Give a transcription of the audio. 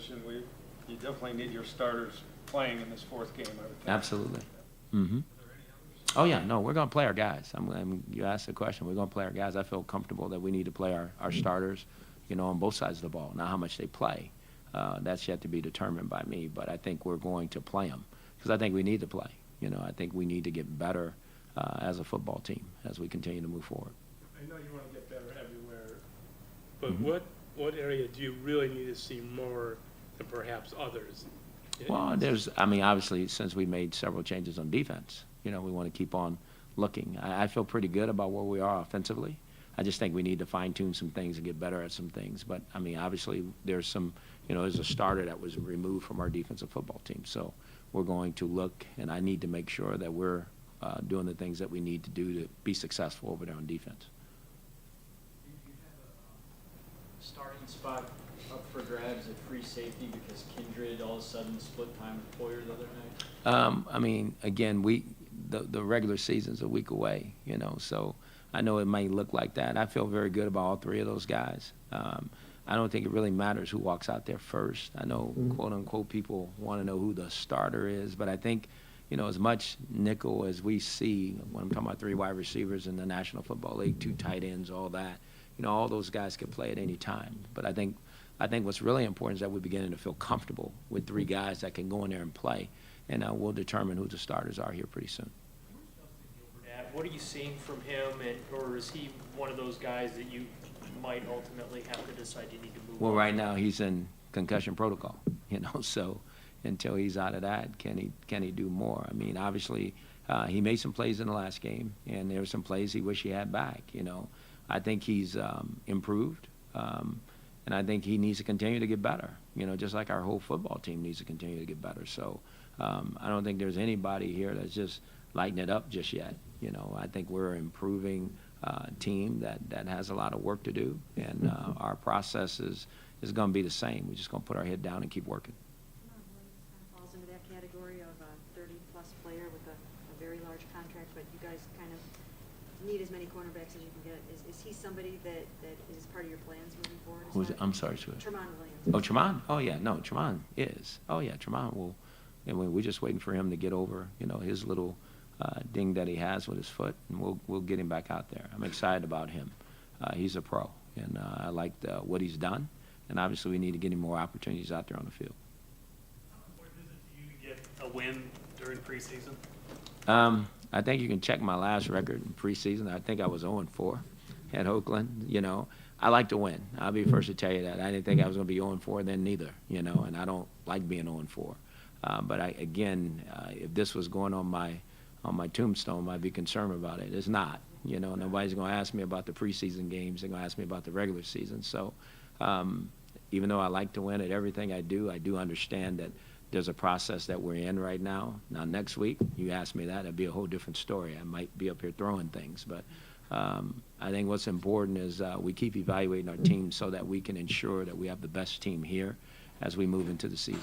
position, you definitely need your starters playing in this fourth game, I would think. Absolutely. Mm-hmm. Oh, yeah, no, we're going to play our guys. You asked the question, we're going to play our guys. I feel comfortable that we need to play our starters, on both sides of the ball. Now, how much they play, that's yet to be determined by me, but I think we're going to play them because I think we need to play. I think we need to get better as a football team as we continue to move forward. I know you want to get better everywhere, but what area do you really need to see more than perhaps others? Well, obviously, since we made several changes on defense, we want to keep on looking. I feel pretty good about where we are offensively. I just think we need to fine-tune some things and get better at some things. But, obviously, there's some, there's a starter that was removed from our defensive football team. So we're going to look, and I need to make sure that we're doing the things that we need to do to be successful over there on defense. Do you have a starting spot up for grabs at free safety because Kindred all of a sudden split time with Poyer the other night? Again, the regular season's a week away, so I know it may look like that. I feel very good about all three of those guys. I don't think it really matters who walks out there first. I know, quote-unquote, people want to know who the starter is, but I think, as much nickel as we see, when I'm talking about 3 wide receivers in the National Football League, 2 tight ends, all that, all those guys can play at any time. But I think what's really important is that we're beginning to feel comfortable with 3 guys that can go in there and play, and we'll determine who the starters are here pretty soon. What are you seeing from him, or is he one of those guys that you might ultimately have to decide you need to move on? Well, right now he's in concussion protocol, so until he's out of that, can he do more? Obviously, he made some plays in the last game, and there were some plays he wished he had back. I think he's improved, and I think he needs to continue to get better. Just like our whole football team needs to continue to get better. So I don't think there's anybody here that's just lighting it up just yet. I think we're an improving team that has a lot of work to do, and our process is going to be the same. We're just going to put our head down and keep working. Falls into that category of a 30-plus player with a very large contract, but you guys kind of need as many cornerbacks as you can get. Is he somebody that is part of your plans moving forward? I'm sorry, sir. Tremont Williams. Oh, Tremont? Oh, yeah. No, Tremont is. Oh, yeah, Tremont will. And we're just waiting for him to get over, his little ding that he has with his foot, and we'll get him back out there. I'm excited about him. He's a pro, and I like what he's done. And obviously, we need to get him more opportunities out there on the field. How important is it to you to get a win during preseason? I think you can check my last record in preseason. I think I was 0-4 at Oakland. I like to win. I'll be first to tell you that. I didn't think I was going to be 0-4 then neither, and I don't like being 0-4. But if this was going on my tombstone, I'd be concerned about it. It's not. Nobody's going to ask me about the preseason games. They're going to ask me about the regular season. So even though I like to win at everything I do understand that there's a process that we're in right now. Now, next week, you ask me that, it'd be a whole different story. I might be up here throwing things. But I think what's important is we keep evaluating our team so that we can ensure that we have the best team here as we move into the season.